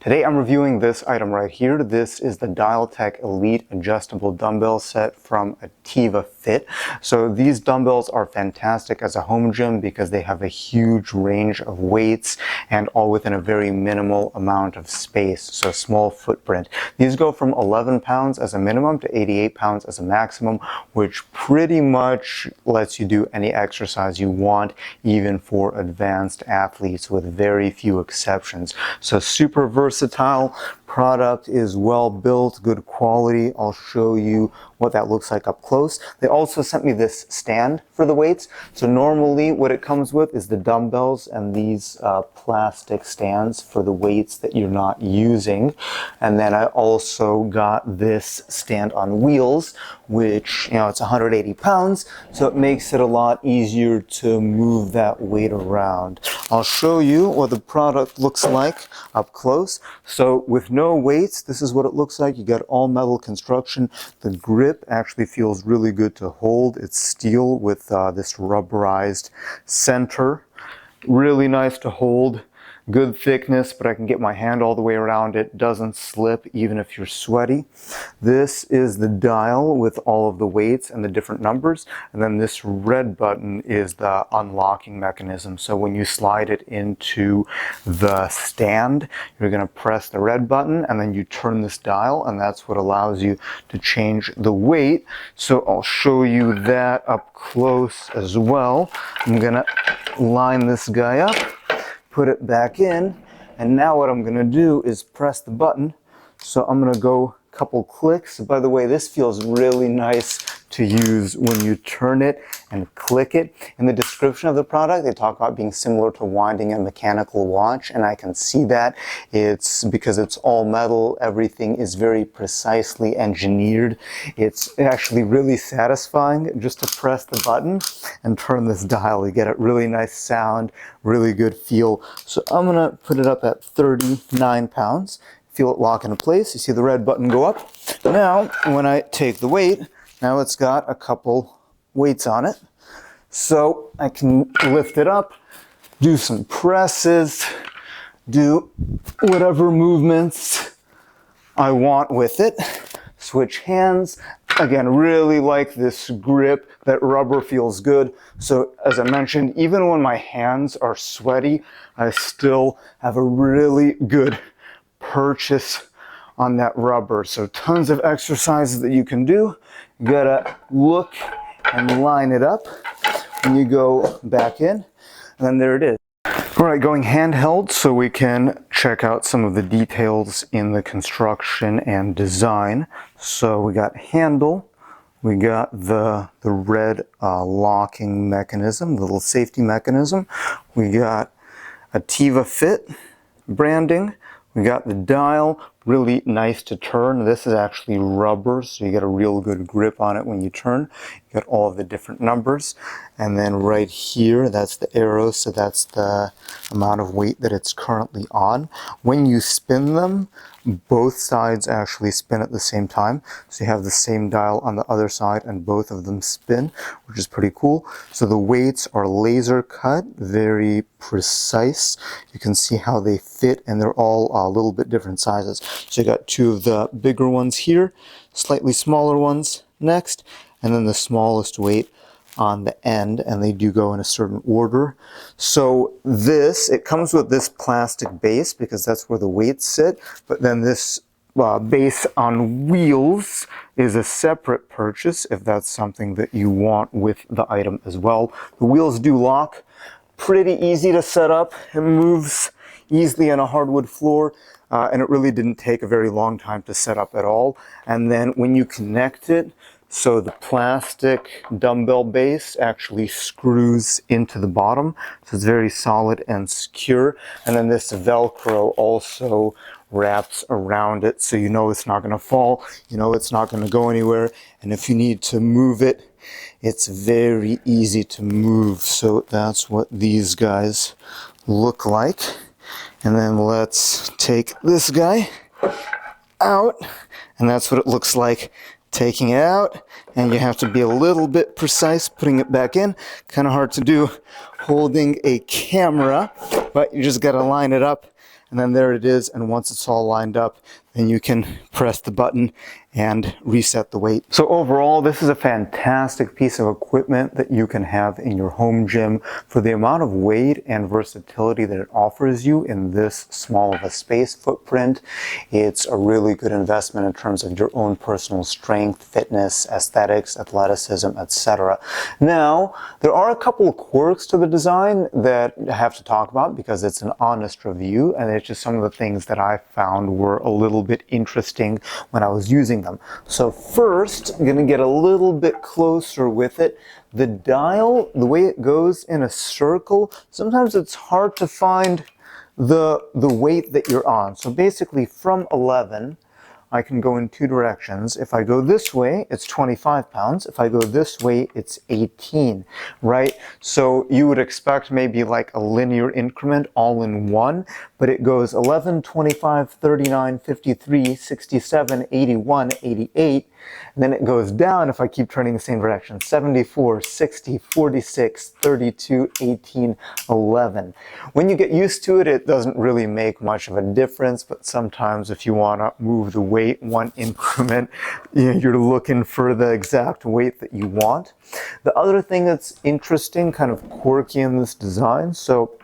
Today I'm reviewing this item right here. This is the Dialtech Elite Adjustable Dumbbell Set from Ativafit. So these dumbbells are fantastic as a home gym because they have a huge range of weights and all within a very minimal amount of space, so small footprint. These go from 11 pounds as a minimum to 88 pounds as a maximum, which pretty much lets you do any exercise you want, even for advanced athletes with very few exceptions. So super versatile product, is well built, good quality. I'll show you what that looks like up close. They also sent me this stand for the weights. So normally what it comes with is the dumbbells and these plastic stands for the weights that you're not using. And then I also got this stand on wheels, which, it's 180 pounds, so it makes it a lot easier to move that weight around. I'll show you what the product looks like up close. So with no weights, this is what it looks like. You got all metal construction. The grip actually feels really good to hold. It's steel with this rubberized center. Really nice to hold. Good thickness, but I can get my hand all the way around it. Doesn't slip even if you're sweaty. This is the dial with all of the weights and the different numbers. And then this red button is the unlocking mechanism. So when you slide it into the stand, you're going to press the red button and then you turn this dial, and that's what allows you to change the weight. So I'll show you that up close as well. I'm going to line this guy up, put it back in, and now what I'm going to do is press the button. So I'm going to go a couple clicks. By the way, this feels really nice to use when you turn it and click it. In the description of the product, they talk about being similar to winding a mechanical watch, and I can see that. It's because it's all metal, everything is very precisely engineered. It's actually really satisfying just to press the button and turn this dial. You get a really nice sound, really good feel. So I'm gonna put it up at 39 pounds. Feel it lock into place. You see the red button go up. Now, when I take the weight, now it's got a couple weights on it. So I can lift it up, do some presses, do whatever movements I want with it. Switch hands. Again, really like this grip. That rubber feels good. So as I mentioned, even when my hands are sweaty, I still have a really good purchase on that rubber. So tons of exercises that you can do. You gotta look and line it up when you go back in, and then there it is. All right, going handheld so we can check out some of the details in the construction and design. So we got handle, we got the red locking mechanism, the little safety mechanism. We got Ativafit branding. We got the dial, really nice to turn. This is actually rubber, so you get a real good grip on it when you turn. You got all of the different numbers. And then right here, that's the arrow, so that's the amount of weight that it's currently on. When you spin them, both sides actually spin at the same time. So you have the same dial on the other side and both of them spin, which is pretty cool. So the weights are laser cut, very precise. You can see how they fit, and they're all a little bit different sizes. So you got two of the bigger ones here, slightly smaller ones next, and then the smallest weight on the end, and they do go in a certain order. So it comes with this plastic base because that's where the weights sit, but then this base on wheels is a separate purchase if that's something that you want with the item as well. The wheels do lock, pretty easy to set up. It moves easily on a hardwood floor, and it really didn't take a very long time to set up at all. And then when you connect it, so the plastic dumbbell base actually screws into the bottom, so it's very solid and secure. And then this Velcro also wraps around it, so you know it's not going to fall, you know it's not going to go anywhere. And if you need to move it, it's very easy to move. So that's what these guys look like. And then let's take this guy out, and that's what it looks like taking it out. And you have to be a little bit precise putting it back in. Kind of hard to do holding a camera, but you just got to line it up and then there it is. And once it's all lined up, then you can press the button and reset the weight. So overall, this is a fantastic piece of equipment that you can have in your home gym for the amount of weight and versatility that it offers you in this small of a space footprint. It's a really good investment in terms of your own personal strength, fitness, aesthetics, athleticism, etc. Now, there are a couple of quirks to the design that I have to talk about because it's an honest review, and it's just some of the things that I found were a little bit interesting when I was using them. So first, I'm going to get a little bit closer with it. The dial, the way it goes in a circle, sometimes it's hard to find the weight that you're on. So basically from 11, I can go in two directions. If I go this way, it's 25 pounds. If I go this way, it's 18, right? So you would expect maybe like a linear increment all in one, but it goes 11, 25, 39, 53, 67, 81, 88, and then it goes down if I keep turning the same direction. 74, 60, 46, 32, 18, 11. When you get used to it, it doesn't really make much of a difference, but sometimes if you want to move the weight one increment, you're looking for the exact weight that you want. The other thing that's interesting, kind of quirky in this design, so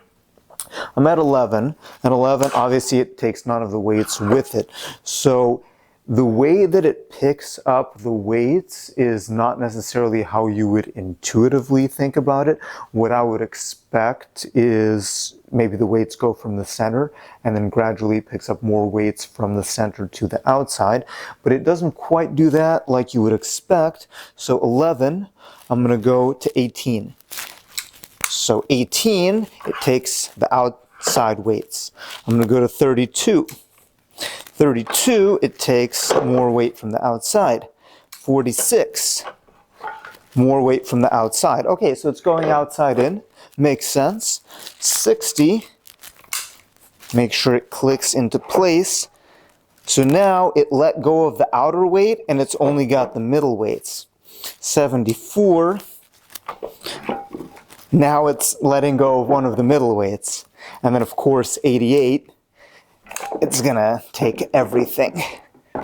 I'm at 11, and 11, obviously it takes none of the weights with it. So the way that it picks up the weights is not necessarily how you would intuitively think about it. What I would expect is maybe the weights go from the center and then gradually picks up more weights from the center to the outside. But it doesn't quite do that like you would expect. So 11, I'm going to go to 18. So 18, it takes the outside weights. I'm going to go to 32. 32, it takes more weight from the outside. 46, more weight from the outside. Okay, so it's going outside in. Makes sense. 60, make sure it clicks into place. So now it let go of the outer weight and it's only got the middle weights. 74, now it's letting go of one of the middle weights. And then of course 88, it's gonna take everything.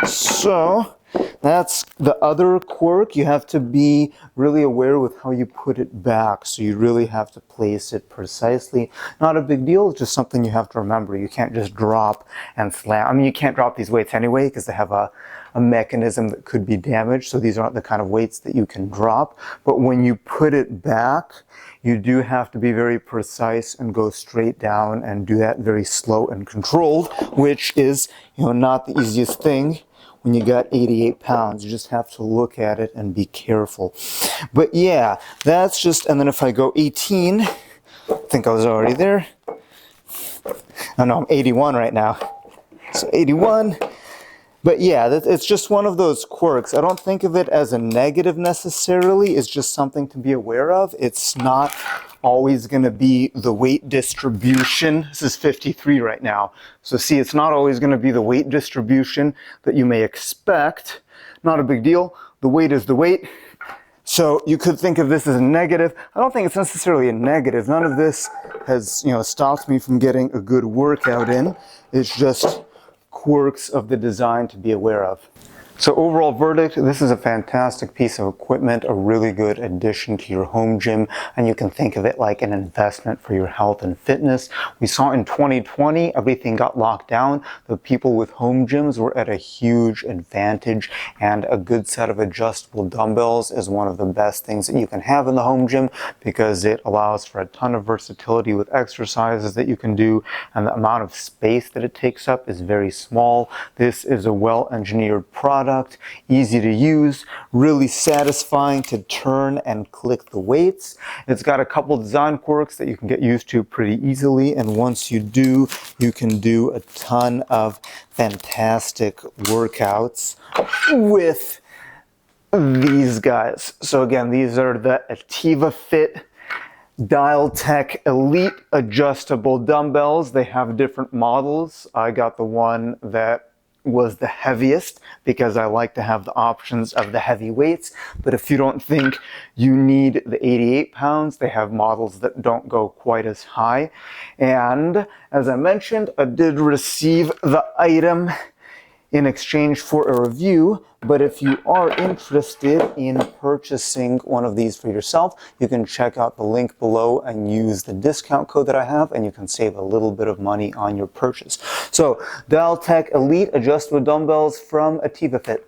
So that's the other quirk. You have to be really aware with how you put it back. So you really have to place it precisely. Not a big deal, it's just something you have to remember. You can't just drop and slam. I mean, you can't drop these weights anyway because they have a mechanism that could be damaged. So these aren't the kind of weights that you can drop. But when you put it back, you do have to be very precise and go straight down and do that very slow and controlled, which is, not the easiest thing when you got 88 pounds. You just have to look at it and be careful. But yeah, that's just, and then if I go 18, I think I was already there. Oh no, I'm 81 right now. So 81. But yeah, it's just one of those quirks. I don't think of it as a negative necessarily. It's just something to be aware of. It's not always going to be the weight distribution. This is 53 right now. So see, it's not always going to be the weight distribution that you may expect. Not a big deal. The weight is the weight. So you could think of this as a negative. I don't think it's necessarily a negative. None of this has, stopped me from getting a good workout in. It's just quirks of the design to be aware of. So overall verdict, this is a fantastic piece of equipment, a really good addition to your home gym, and you can think of it like an investment for your health and fitness. We saw in 2020, everything got locked down. The people with home gyms were at a huge advantage, and a good set of adjustable dumbbells is one of the best things that you can have in the home gym because it allows for a ton of versatility with exercises that you can do, and the amount of space that it takes up is very small. This is a well-engineered product. Easy to use, really satisfying to turn and click the weights. It's got a couple design quirks that you can get used to pretty easily, and once you do, you can do a ton of fantastic workouts with these guys. So again, these are the Ativafit Dial-Tech Elite Adjustable Dumbbells. They have different models. I got the one that was the heaviest because I like to have the options of the heavy weights. But if you don't think you need the 88 pounds, they have models that don't go quite as high. And as I mentioned, I did receive the item in exchange for a review, but if you are interested in purchasing one of these for yourself, you can check out the link below and use the discount code that I have, and you can save a little bit of money on your purchase. So, Dialtech Elite Adjustable Dumbbells from Ativafit.